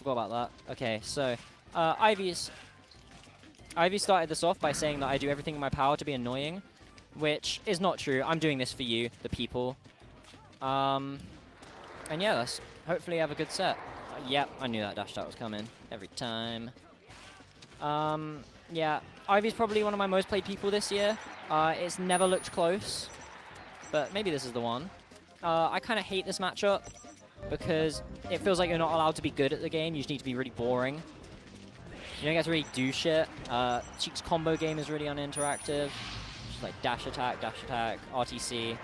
Forgot about that. Okay, so Ivy started this off by saying that I do everything in my power to be annoying, which is not true. I'm doing this for you, the people. And yeah, let's hopefully have a good set. Yep, I knew that dash attack was coming every time. Yeah, Ivy's probably one of my most played people this year. It's never looked close, but maybe this is the one. I kind of hate this matchup because it feels like you're not allowed to be good at the game. You just need to be really boring. You don't get to really do shit. Cheek's combo game is really uninteractive. Just like dash attack, RTC.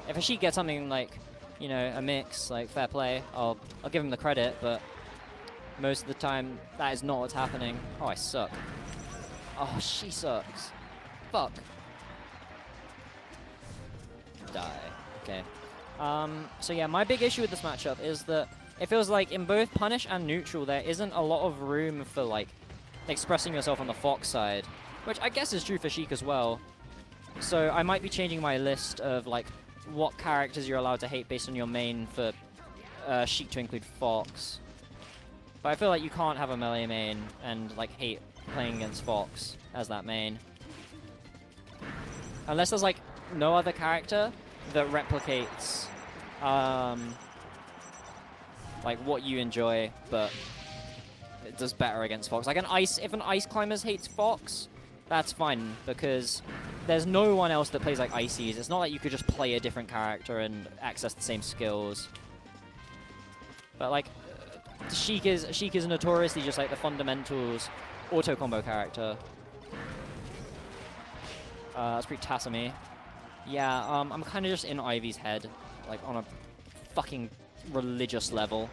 If a Sheik gets something like, you know, a mix, like fair play, I'll give him the credit, but most of the time that is not what's happening. Oh, I suck. Oh, she sucks. Fuck. Die. Okay. So yeah, my big issue with this matchup is that it feels like in both punish and neutral there isn't a lot of room for like expressing yourself on the Fox side, which I guess is true for Sheik as well. So I might be changing my list of like what characters you're allowed to hate based on your main for Sheik to include Fox. But I feel like you can't have a melee main and like hate playing against Fox as that main. Unless there's like no other character that replicates like what you enjoy, but it does better against Fox. Like if an Ice Climbers hates Fox, that's fine, because there's no one else that plays like Ices. It's not like you could just play a different character and access the same skills. But like, Sheik is notoriously just like the fundamentals auto combo character. That's pretty Tassamy. Yeah, I'm kind of just in Ivy's head, like on a fucking religious level.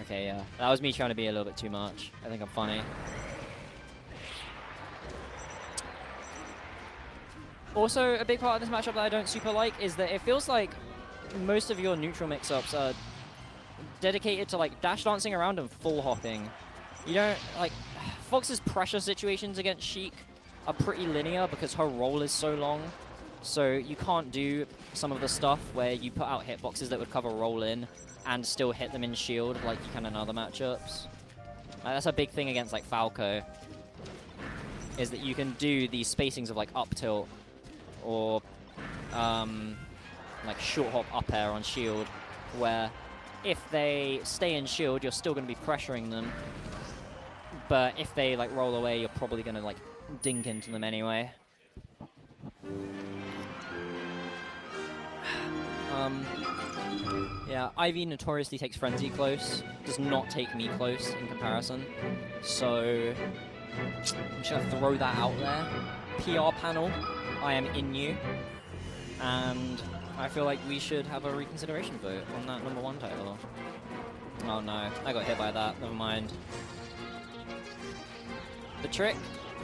Okay, yeah. That was me trying to be a little bit too much. I think I'm funny. Also, a big part of this matchup that I don't super like is that it feels like most of your neutral mix-ups are dedicated to like dash dancing around and full hopping. You don't, like, Fox's pressure situations against Sheik are pretty linear because her roll is so long. So you can't do some of the stuff where you put out hitboxes that would cover roll in and still hit them in shield like you can in other matchups. That's a big thing against like Falco, is that you can do these spacings of like up tilt or like short hop up air on shield, where if they stay in shield, you're still going to be pressuring them. But if they like roll away, you're probably going to like dink into them anyway. Yeah, Ivy notoriously takes Frenzy close, does not take me close in comparison. So I'm just going to throw that out there. PR panel, I am in you. And I feel like we should have a reconsideration vote on that #1 title. Oh no, I got hit by that, never mind. The trick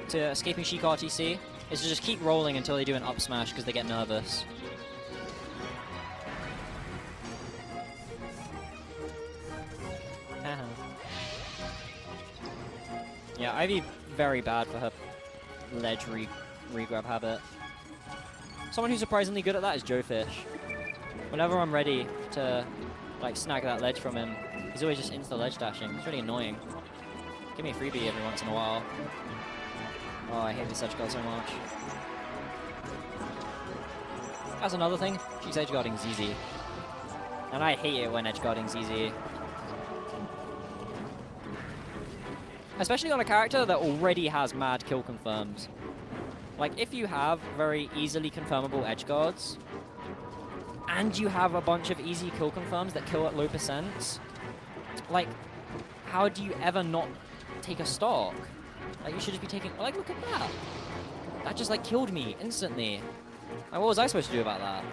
to escaping Sheik RTC is to just keep rolling until they do an up smash because they get nervous. Yeah, Ivy very bad for her ledge regrab habit. Someone who's surprisingly good at that is Joe Fish. Whenever I'm ready to like snag that ledge from him, he's always just insta ledge dashing. It's really annoying. Give me a freebie every once in a while. Oh, I hate this edge guard so much. That's another thing. She's edge guarding ZZ. And I hate it when edge guarding ZZ. Especially on a character that already has mad kill confirms. Like, if you have very easily confirmable edge guards, and you have a bunch of easy kill confirms that kill at low percents, like, how do you ever not take a stock? Like, you should just be taking, like, look at that. That just, like, killed me instantly. Like, what was I supposed to do about that?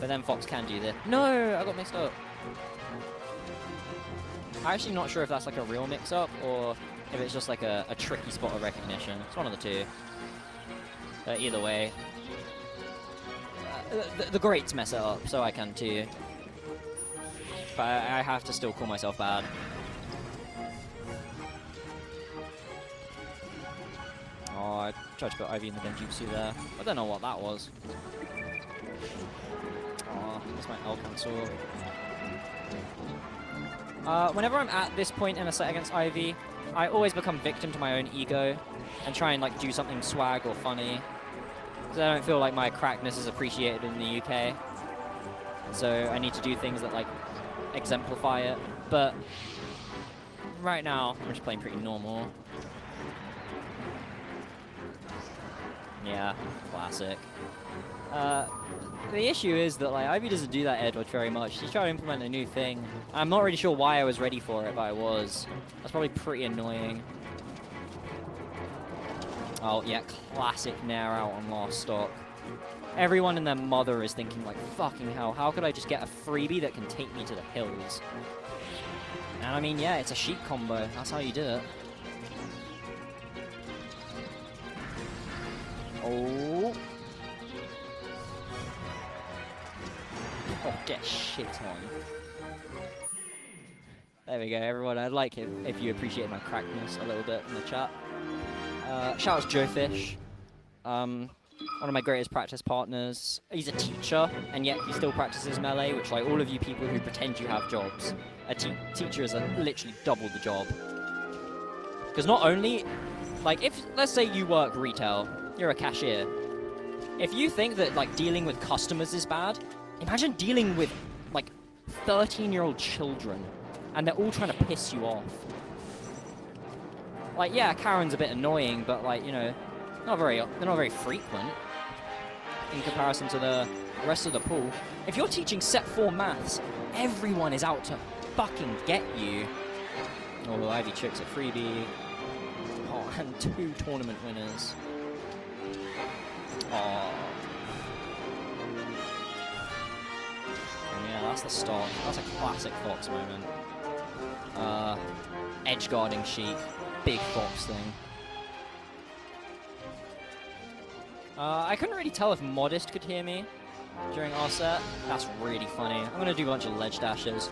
But then Fox can do this. No, I got mixed up. I'm actually not sure if that's like a real mix-up or if it's just like a tricky spot of recognition. It's one of the two. Either way. The greats mess it up, so I can too. But I have to still call myself bad. Oh, I tried to put Ivy in the Genjutsu there. I don't know what that was. That's my L cancel. Whenever I'm at this point in a set against Ivy, I always become victim to my own ego and try and like do something swag or funny. Because I don't feel like my crackness is appreciated in the UK. So I need to do things that like exemplify it. But right now, I'm just playing pretty normal. Yeah, classic. The issue is that like Ivy doesn't do that air dodge very much. She's trying to implement a new thing. I'm not really sure why I was ready for it, but I was. That's probably pretty annoying. Oh yeah, classic nair out on last stock. Everyone and their mother is thinking like, fucking hell, how could I just get a freebie that can take me to the hills? And I mean, yeah, it's a sheep combo. That's how you do it. Oh. Oh, get shit on. There we go, everyone. I'd like it if you appreciate my crackness a little bit in the chat. Shout out to Joe Fish. One of my greatest practice partners. He's a teacher, and yet he still practices melee, which, like, all of you people who pretend you have jobs, a teacher is literally double the job. Because not only, like, if, let's say you work retail, you're a cashier. If you think that, like, dealing with customers is bad, imagine dealing with, like, 13-year-old children, and they're all trying to piss you off. Like, yeah, Karen's a bit annoying, but, like, you know, they're not very frequent in comparison to the rest of the pool. If you're teaching set 4 maths, everyone is out to fucking get you. Oh, Ivy tricks a freebie. Oh, and 2 tournament winners. Oh. Yeah, that's the start. That's a classic Fox moment. Edge guarding Sheik. Big Fox thing. I couldn't really tell if Modest could hear me during our set. That's really funny. I'm gonna do a bunch of ledge dashes.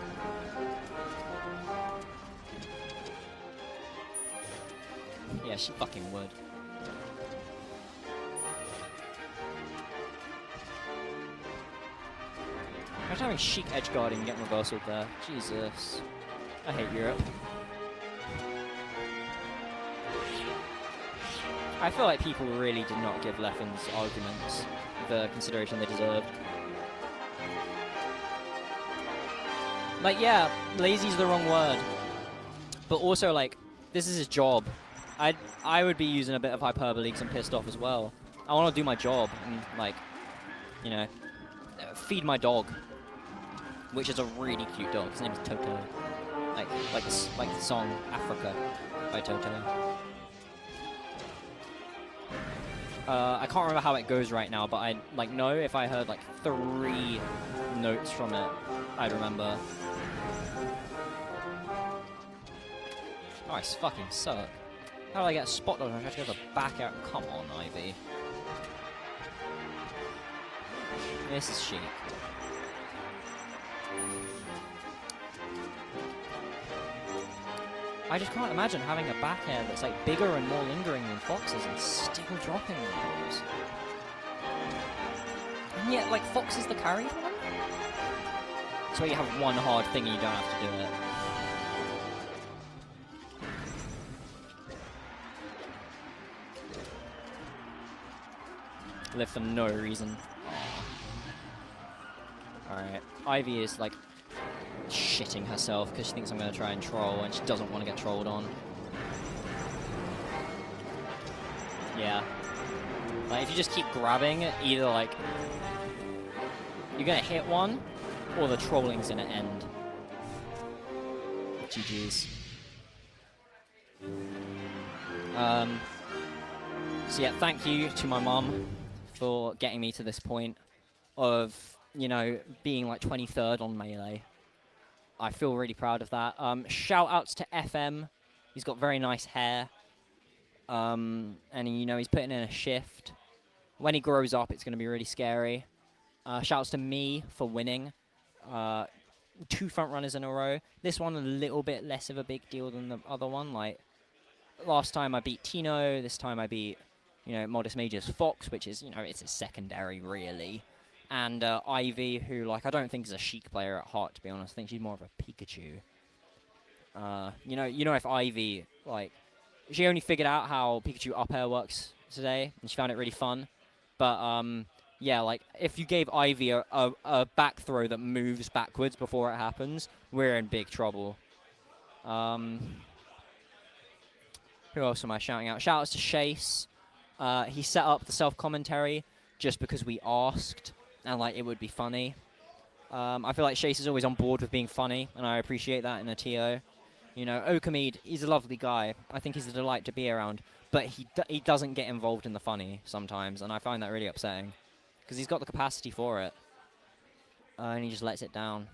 Yeah, she fucking would. Imagine having Sheik edge guarding and getting reversal there. Jesus. I hate Europe. I feel like people really did not give Leffen's arguments the consideration they deserved. Like, yeah, lazy's the wrong word. But also, like, this is his job. I would be using a bit of hyperbole because I'm pissed off as well. I want to do my job and, like, you know, feed my dog. Which is a really cute dog. His name's Toto. Like the song Africa by Toto. I can't remember how it goes right now, but I know if I heard like 3 notes from it, I'd remember. Oh, I fucking suck. How do I get a spot dodge? I have to go to the back out. Come on, Ivy. This is Sheik. I just can't imagine having a back air that's like bigger and more lingering than Fox's and still dropping those. And yet, like, Fox is the carried one? So you have one hard thing and you don't have to do it. Live for no reason. Alright, Ivy is like shitting herself because she thinks I'm going to try and troll and she doesn't want to get trolled on. Yeah. Like, if you just keep grabbing, either like you're going to hit one or the trolling's going to end. GG's. So yeah, thank you to my mum for getting me to this point of, you know, being like 23rd on Melee. I feel really proud of that. Shout outs to FM. He's got very nice hair. And, you know, he's putting in a shift. When he grows up, it's going to be really scary. Shouts to me for winning. 2 front runners in a row. This one a little bit less of a big deal than the other one. Like, last time I beat Tino. This time I beat, you know, Modest Major's Fox, which is, you know, it's a secondary, really. and Ivy, who like I don't think is a Sheik player at heart, to be honest. I think she's more of a Pikachu. You know, if Ivy like she only figured out how Pikachu up air works today, and she found it really fun. But yeah, like if you gave Ivy a back throw that moves backwards before it happens, we're in big trouble. Who else am I shouting out? Shout outs to Chase. He set up the self-commentary just because we asked, and like it would be funny. I feel like Chase is always on board with being funny, and I appreciate that in a TO. You know, Okamid, he's a lovely guy. I think he's a delight to be around, but he doesn't get involved in the funny sometimes, and I find that really upsetting because he's got the capacity for it, and he just lets it down.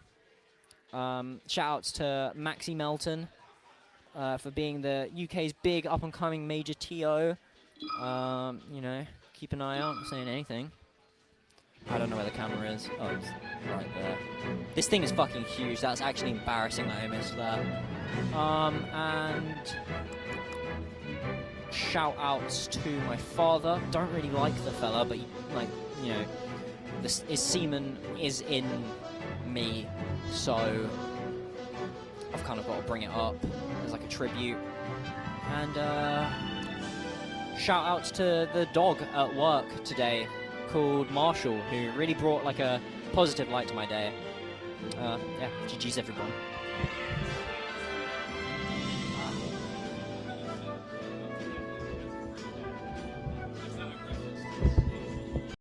Shout outs to Maxi Melton for being the UK's big up-and-coming major TO. You know, keep an eye out, not saying anything. I don't know where the camera is. Oh, it's right there. This thing is fucking huge. That's actually embarrassing that I missed that. And shout outs to my father. Don't really like the fella, but he, like, you know, his semen is in me, so I've kind of got to bring it up as like a tribute. And shout outs to the dog at work today called Marshall, who really brought like a positive light to my day. Yeah, GG's everyone.